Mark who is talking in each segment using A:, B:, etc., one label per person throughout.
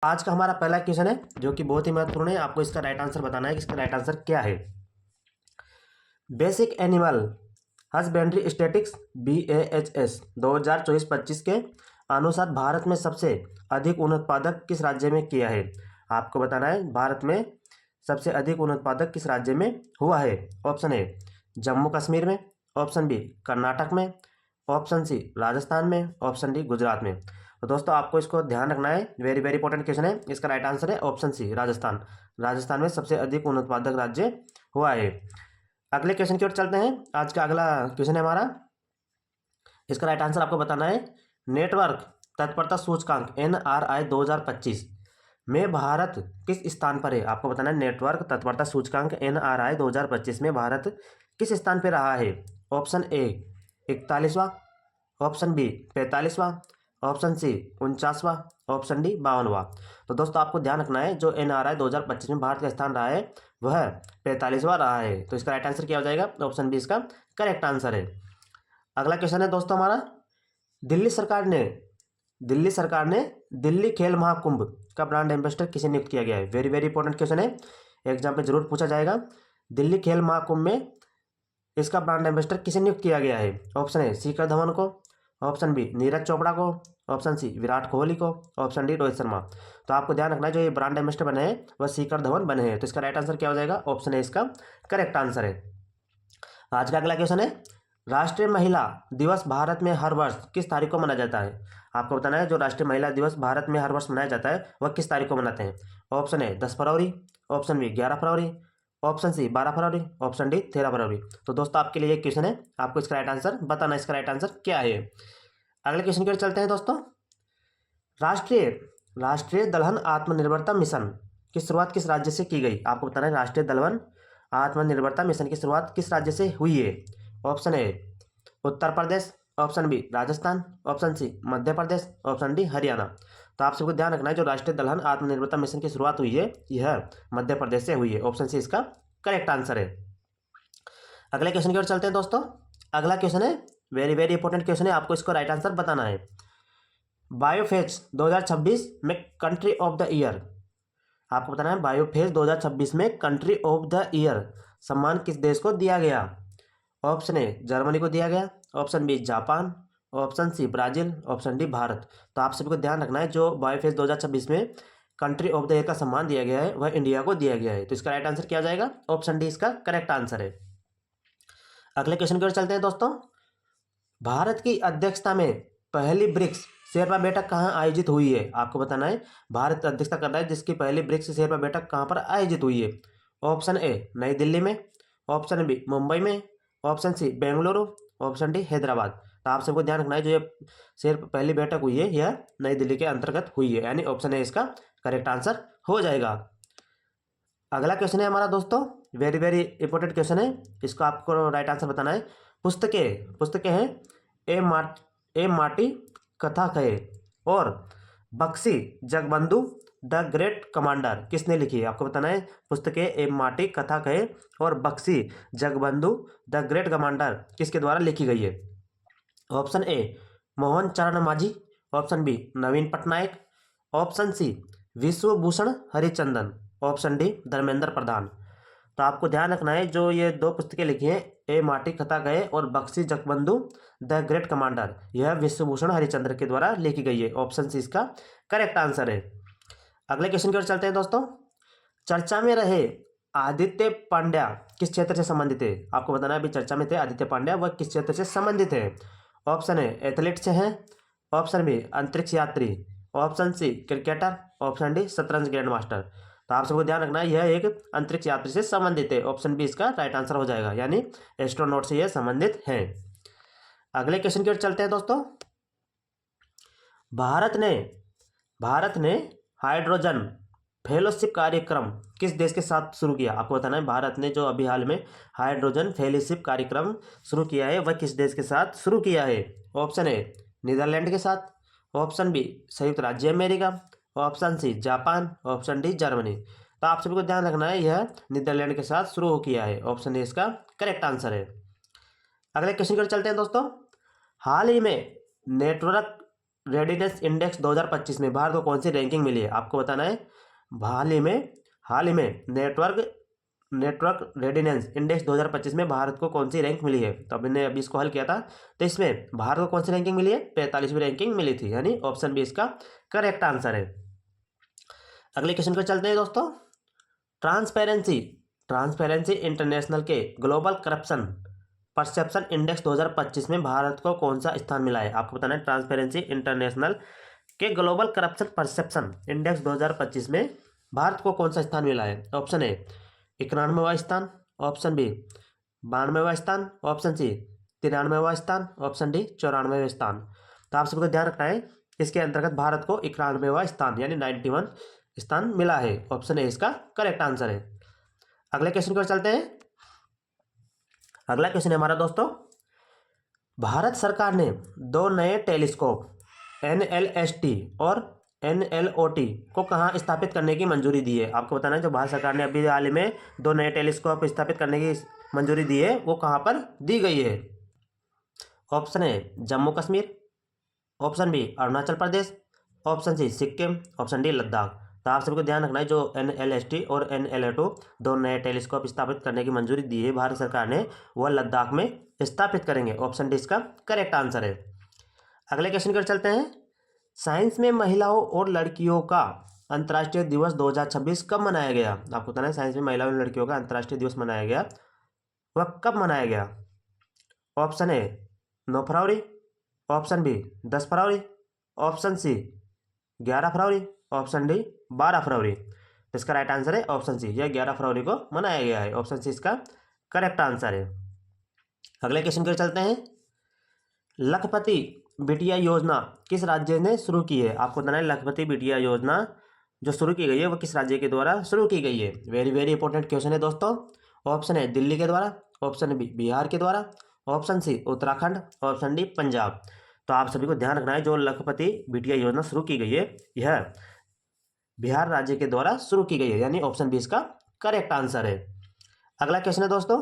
A: आज का हमारा पहला क्वेश्चन है जो कि बहुत ही महत्वपूर्ण है। आपको इसका राइट आंसर बताना है कि इसका राइट आंसर क्या है। Basic animal husbandry statistics BAHS 2024-25 के अनुसार भारत में सबसे अधिक ऊन उत्पादक किस राज्य में किया है। आपको बताना है भारत में सबसे अधिक ऊन उत्पादक किस राज्य में हुआ है। ऑप्शन ए जम्मू कश्मीर में, ऑप्शन बी कर्नाटक में, ऑप्शन सी राजस्थान में, ऑप्शन डी गुजरात में। तो दोस्तों आपको इसको ध्यान रखना है, वेरी वेरी इंपॉर्टेंट क्वेश्चन है। इसका राइट आंसर है ऑप्शन सी राजस्थान। राजस्थान में सबसे अधिक ऊन उत्पादक राज्य हुआ है। अगले क्वेश्चन की ओर चलते हैं। आज का अगला क्वेश्चन है हमारा, इसका राइट आंसर आपको बताना है। नेटवर्क तत्परता सूचकांक NRI 2025 में भारत किस स्थान पर है। आपको बताना है नेटवर्क तत्परता सूचकांक NRI 2025 में भारत किस स्थान पर रहा है। ऑप्शन ए 41वां, ऑप्शन बी 45वां, ऑप्शन सी 49वां, ऑप्शन डी 52वां। तो दोस्तों आपको ध्यान रखना है जो NRI 2025 में भारत का स्थान रहा है वह 45वां रहा है। तो इसका राइट आंसर क्या हो जाएगा, ऑप्शन बी इसका करेक्ट आंसर है। अगला क्वेश्चन है दोस्तों हमारा, दिल्ली सरकार ने दिल्ली खेल महाकुंभ का ब्रांड एम्बेसडर किसे नियुक्त किया गया है। वेरी वेरी इंपॉर्टेंट क्वेश्चन है, एग्जाम में जरूर पूछा जाएगा। दिल्ली खेल महाकुंभ में इसका ब्रांड एम्बेसडर किसे नियुक्त किया गया है। ऑप्शन ए शिखर धवन को, ऑप्शन बी नीरज चोपड़ा को, ऑप्शन सी विराट कोहली को, ऑप्शन डी रोहित शर्मा। तो आपको ध्यान रखना है जो ये ब्रांड एम्बेसडर बने हैं वह शिखर धवन बने हैं। तो इसका राइट आंसर क्या हो जाएगा, ऑप्शन ए इसका करेक्ट आंसर है। आज का अगला क्वेश्चन है, राष्ट्रीय महिला दिवस भारत में हर वर्ष किस तारीख को मनाया जाता है। आपको बताना है जो राष्ट्रीय महिला दिवस भारत में हर वर्ष मनाया जाता है वह किस तारीख को मनाते हैं। ऑप्शन ए 10 फरवरी, ऑप्शन बी 11 फरवरी, ऑप्शन सी 12 फरवरी, ऑप्शन डी 13 फरवरी। तो दोस्तों आपके लिए एक क्वेश्चन है, आपको इसका राइट आंसर बताना, इसका राइट आंसर क्या है। अगले क्वेश्चन की ओर चलते हैं दोस्तों। राष्ट्रीय दलहन आत्मनिर्भरता मिशन की शुरुआत किस राज्य से की गई। आपको बताना है राष्ट्रीय दलहन आत्मनिर्भरता मिशन की शुरुआत किस राज्य से हुई है। Option A Uttar Pradesh, option B Rajasthan, option C Madhya Pradesh, option D Haryana. तो आप सबको ध्यान रखना है जो राष्ट्रीय दलहन आत्मनिर्भरता मिशन की शुरुआत हुई है यह मध्य प्रदेश से हुई है। ऑप्शन सी इसका करेक्ट आंसर है। अगले क्वेश्चन की ओर चलते हैं दोस्तों। अगला क्वेश्चन है वेरी वेरी इंपॉर्टेंट क्वेश्चन है, आपको इसको राइट आंसर बताना है। बायोफेज 2026 में कंट्री ऑफ द ईयर, आपको बताना है बायोफेज 2026 में कंट्री ऑफ द ईयर सम्मान किस देश को दिया गया। ऑप्शन ए जर्मनी को दिया गया, option B Japan, option C Brazil, option D Bharat. तो आप सभी को ध्यान रखना है जो बायोफेज 2026 में कंट्री ऑफ द ईयर का सम्मान दिया गया है वह इंडिया को दिया गया है। तो इसका राइट आंसर क्या हो जाएगा, ऑप्शन डी इसका करेक्ट आंसर है। अगले क्वेश्चन की ओर चलते हैं दोस्तों। भारत की अध्यक्षता में पहली ब्रिक्स शेरपा बैठक कहाँ आयोजित हुई है। आपको बताना है भारत अध्यक्षता कर रहा है जिसकी पहली ब्रिक्स शेरपा बैठक कहाँ पर आयोजित हुई है। ऑप्शन ए नई दिल्ली में, ऑप्शन बी मुंबई में, option C Bengaluru, option D Hyderabad. तो आप सबको ध्यान रखना है जो ये शेरपा पहली बैठक हुई है यह नई दिल्ली के अंतर्गत हुई है, यानी ऑप्शन ए इसका करेक्ट आंसर हो जाएगा। अगला क्वेश्चन है हमारा दोस्तों, वेरी वेरी इंपॉर्टेंट क्वेश्चन है, इसको आपको राइट आंसर बताना है। पुस्तकें हैं ए माटी कथा कहे और Bakshi Jagabandhu the great commander किसने लिखी है। आपको बताना है पुस्तकें ए माटी कथा कहे और Bakshi Jagabandhu the great commander किसके द्वारा लिखी गई है। Option A Mohan Charan Majhi, option B Naveen Patnaik, option C Vishwabhushan Harichandan, option D Dharmendra Pradhan. तो आपको ध्यान रखना है जो ये दो पुस्तकें लिखी हैं ए माटी कथा गए और Bakshi Jagabandhu the great commander यह विश्वभूषण हरिचंद्र के द्वारा लिखी गई है। ऑप्शन सी इसका करेक्ट आंसर है। अगले क्वेश्चन की ओर चलते हैं दोस्तों। चर्चा में रहे आदित्य पांड्या किस क्षेत्र से संबंधित है। आपको बताना है अभी चर्चा में थे आदित्य पांड्या वह किस क्षेत्र से संबंधित है। ऑप्शन ए एथलीट से हैं, ऑप्शन बी अंतरिक्ष यात्री, option C cricketer, option D शतरंज ग्रैंड मास्टर। तो आप सबको ध्यान रखना है यह एक अंतरिक्ष यात्री से संबंधित है। ऑप्शन बी इसका राइट आंसर हो जाएगा, यानी एस्ट्रोनॉट से यह संबंधित है। अगले क्वेश्चन की ओर चलते हैं दोस्तों। भारत ने हाइड्रोजन फेलोशिप कार्यक्रम किस देश के साथ शुरू किया। आपको बताना है भारत ने जो अभी हाल में हाइड्रोजन फेलोशिप कार्यक्रम शुरू किया है वह किस देश के साथ शुरू किया है। ऑप्शन ए नीदरलैंड के साथ, ऑप्शन बी संयुक्त राज्य America, option C Japan, option D Germany. तो आप सभी को ध्यान रखना है यह नीदरलैंड के साथ शुरू किया है। ऑप्शन ए इसका करेक्ट आंसर है। अगले क्वेश्चन की ओर चलते हैं दोस्तों। हाल ही में नेटवर्क रेडीनेस इंडेक्स 2025 में भारत को कौन सी रैंकिंग मिली है? आपको बताना है। हाल ही में नेटवर्क रेडीनेस इंडेक्स 2025 में भारत को कौन सी रैंक मिली है? तो अभी इसको हल किया था, तो इसमें भारत को कौन सी रैंकिंग मिली है? 45वीं रैंकिंग मिली थी, यानी ऑप्शन बी इसका करेक्ट आंसर है। अगले क्वेश्चन पर चलते हैं दोस्तों। ट्रांसपेरेंसी ट्रांसपेरेंसी इंटरनेशनल के ग्लोबल करप्शन परसेप्शन इंडेक्स 2025 में भारत को कौन सा स्थान मिला है? आपको बताना है। ट्रांसपेरेंसी इंटरनेशनल के ग्लोबल करप्शन परसेप्शन इंडेक्स 2025 में भारत को कौन सा स्थान मिला है? ऑप्शन ए 91वां स्थान, ऑप्शन बी 92वां स्थान, ऑप्शन सी 93वां स्थान, ऑप्शन डी 94वां स्थान। तो आप सबको ध्यान रखना है, इसके अंतर्गत भारत को 91वां स्थान यानी 91 स्थान मिला है। ऑप्शन ए इसका करेक्ट आंसर है। अगले क्वेश्चन पर चलते हैं। अगला क्वेश्चन है हमारा दोस्तों, भारत सरकार ने 2 नए टेलीस्कोप NLST और NLOT को कहाँ स्थापित करने की मंजूरी दी है? आपको बताना है। जो भारत सरकार ने अभी हाल ही में 2 नए टेलीस्कोप स्थापित करने की मंजूरी दी है, वो कहाँ पर दी गई है? Option A Jammu Kashmir, option B Arunachal Pradesh, option C Sikkim, option D Ladakh. तो आप सबको ध्यान रखना है, जो NLST और NLOT 2 नए टेलीस्कोप स्थापित करने की मंजूरी दी है भारत सरकार ने, वह लद्दाख में स्थापित करेंगे। ऑप्शन डी इसका करेक्ट आंसर है। अगले क्वेश्चन पर चलते हैं। साइंस में महिलाओं और लड़कियों का अंतर्राष्ट्रीय दिवस 2026 कब मनाया गया? आपको बताना है। साइंस में महिलाओं और लड़कियों का अंतर्राष्ट्रीय दिवस मनाया गया, वह कब मनाया गया? ऑप्शन ए 9 फरवरी, ऑप्शन बी 10 फरवरी, ऑप्शन सी 11 फरवरी, ऑप्शन डी 12 फरवरी। तो इसका राइट आंसर है ऑप्शन सी, यह 11 फरवरी को मनाया गया है। ऑप्शन सी इसका करेक्ट आंसर है। अगले क्वेश्चन पर चलते हैं। लखपति बिटिया योजना किस राज्य ने शुरू की है? आपको बताना है। लखपति बिटिया योजना जो शुरू की गई है, वो किस राज्य के द्वारा शुरू की गई है? वेरी वेरी इंपॉर्टेंट क्वेश्चन है दोस्तों। ऑप्शन है दिल्ली के द्वारा, ऑप्शन बी बिहार के द्वारा, option C Uttarakhand, option D Punjab. तो आप सभी को ध्यान रखना है, जो लखपति बिटिया योजना शुरू की गई है, यह बिहार राज्य के द्वारा शुरू की गई है, यानी ऑप्शन बी इसका करेक्ट आंसर है। अगला क्वेश्चन है दोस्तों,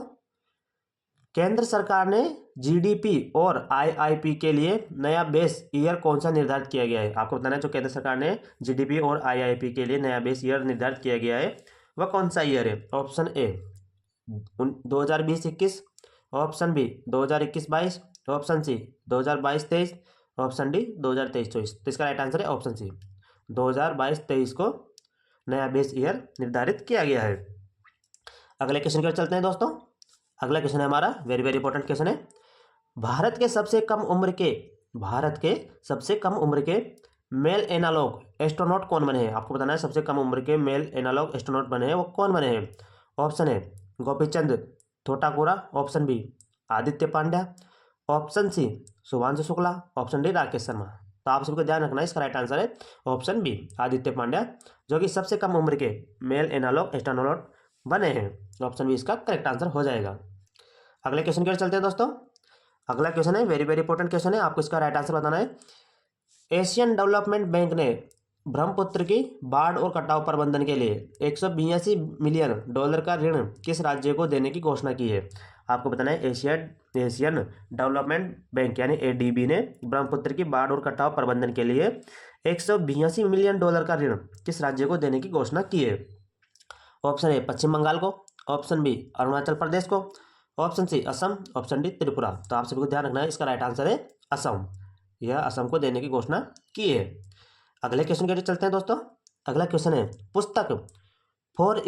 A: केंद्र सरकार ने GDP और IIP के लिए नया बेस ईयर कौन सा निर्धारित किया गया है? आपको बताना है। जो केंद्र सरकार ने GDP और IIP के लिए नया बेस ईयर निर्धारित किया गया है, वह कौन सा ईयर है? Option A 2020-21, option B 2021-22, option C 2022-23, option D 2023-24। तो इसका राइट आंसर है ऑप्शन सी, 2022-23 को नया बेस ईयर निर्धारित किया गया है। अगले क्वेश्चन की ओर चलते हैं दोस्तों। अगला क्वेश्चन है हमारा, वेरी वेरी इंपॉर्टेंट क्वेश्चन है। भारत के सबसे कम उम्र के मेल एनालॉग एस्ट्रोनॉट कौन बने हैं? आपको बताना है। सबसे कम उम्र के मेल एनालॉग एस्ट्रोनॉट बने हैं, वो कौन बने हैं? ऑप्शन है Gopichand Thotakura, option B Aditya Pandya, option C Shubhanshu Shukla, option D Rakesh Sharma. तो आप सबको ध्यान रखना है, इसका राइट आंसर है ऑप्शन बी आदित्य पांड्या, जो कि सबसे कम उम्र के मेल एनालॉग एस्ट्रोनॉट बने हैं। ऑप्शन बी इसका करेक्ट आंसर हो जाएगा। अगले क्वेश्चन की ओर चलते हैं दोस्तों। अगला क्वेश्चन है वेरी वेरी इंपॉर्टेंट क्वेश्चन है, आपको इसका राइट आंसर बताना है। एशियन डेवलपमेंट बैंक ने ब्रह्मपुत्र की बाढ़ और कटाव प्रबंधन के लिए 182 मिलियन डॉलर का ऋण किस राज्य को देने की घोषणा की है? आपको बताना है। एशियन डेवलपमेंट बैंक यानी ADB ने ब्रह्मपुत्र की बाढ़ और कटाव प्रबंधन के लिए 182 मिलियन डॉलर का ऋण किस राज्य को देने की घोषणा की है? ऑप्शन ए पश्चिम बंगाल को, ऑप्शन बी अरुणाचल प्रदेश को, option C Assam, option D Tripura. तो आप सभी को ध्यान रखना है, इसका राइट आंसर है असम, यह असम को देने की घोषणा की है। अगले क्वेश्चन के लिए चलते हैं दोस्तों। अगला क्वेश्चन है, पुस्तक 4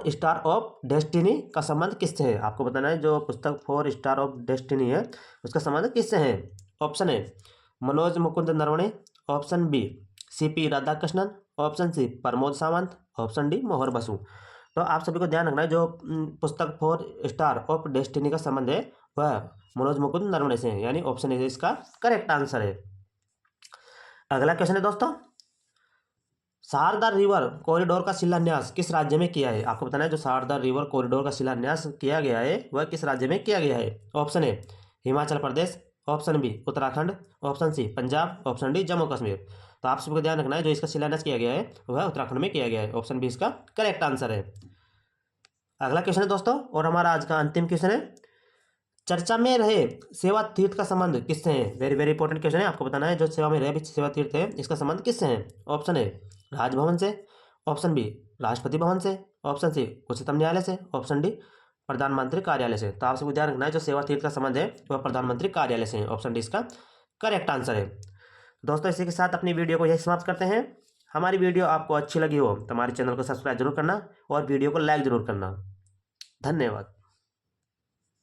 A: स्टार ऑफ डेस्टिनी का संबंध किससे है? आपको बताना है। जो पुस्तक 4 स्टार ऑफ डेस्टिनी है, उसका संबंध किससे है? Option A Manoj Mukund Naravane, option B CP Radhakrishnan, option C Pramod Sawant, option D Mohar Basu. तो आप सभी को ध्यान रखना है, जो पुस्तक 4 स्टार ऑफ डेस्टिनी का संबंध है, वह मनोज मुकुंद नरवणे से है, यानी ऑप्शन ए इसका करेक्ट आंसर है। अगला क्वेश्चन है दोस्तों, शारदा रिवर कॉरिडोर का शिलान्यास किस राज्य में किया है? आपको बताना है। जो शारदा रिवर कॉरिडोर का शिलान्यास किया गया है, वह किस राज्य में किया गया है? Option A Himachal Pradesh, option B Uttarakhand, option C Punjab, option D Jammu Kashmir. तो आप सबको ध्यान रखना है, जो इसका शिलान्यास किया गया है, वह उत्तराखंड में किया गया है। ऑप्शन बी इसका करेक्ट आंसर है। अगला क्वेश्चन है दोस्तों, और हमारा आज का अंतिम क्वेश्चन है, चर्चा में रहे सेवा तीर्थ का संबंध किससे है? वेरी वेरी इंपॉर्टेंट क्वेश्चन है, आपको बताना है जो सेवा में रहे अभी सेवा तीर्थ है इसका संबंध किससे है? ऑप्शन ए राजभवन से, ऑप्शन बी राष्ट्रपति भवन से, ऑप्शन सी उच्चतम न्यायालय से, ऑप्शन डी प्रधानमंत्री कार्यालय से। तो आप सबको ध्यान रखना है जो सेवा तीर्थ का संबंध है वह प्रधानमंत्री कार्यालय से है। ऑप्शन डी इसका करेक्ट आंसर है। दोस्तों इसी के साथ अपनी वीडियो को यही समाप्त करते हैं। हमारी वीडियो आपको अच्छी लगी हो तो हमारे चैनल को सब्सक्राइब जरूर करना और वीडियो को लाइक जरूर करना। धन्यवाद।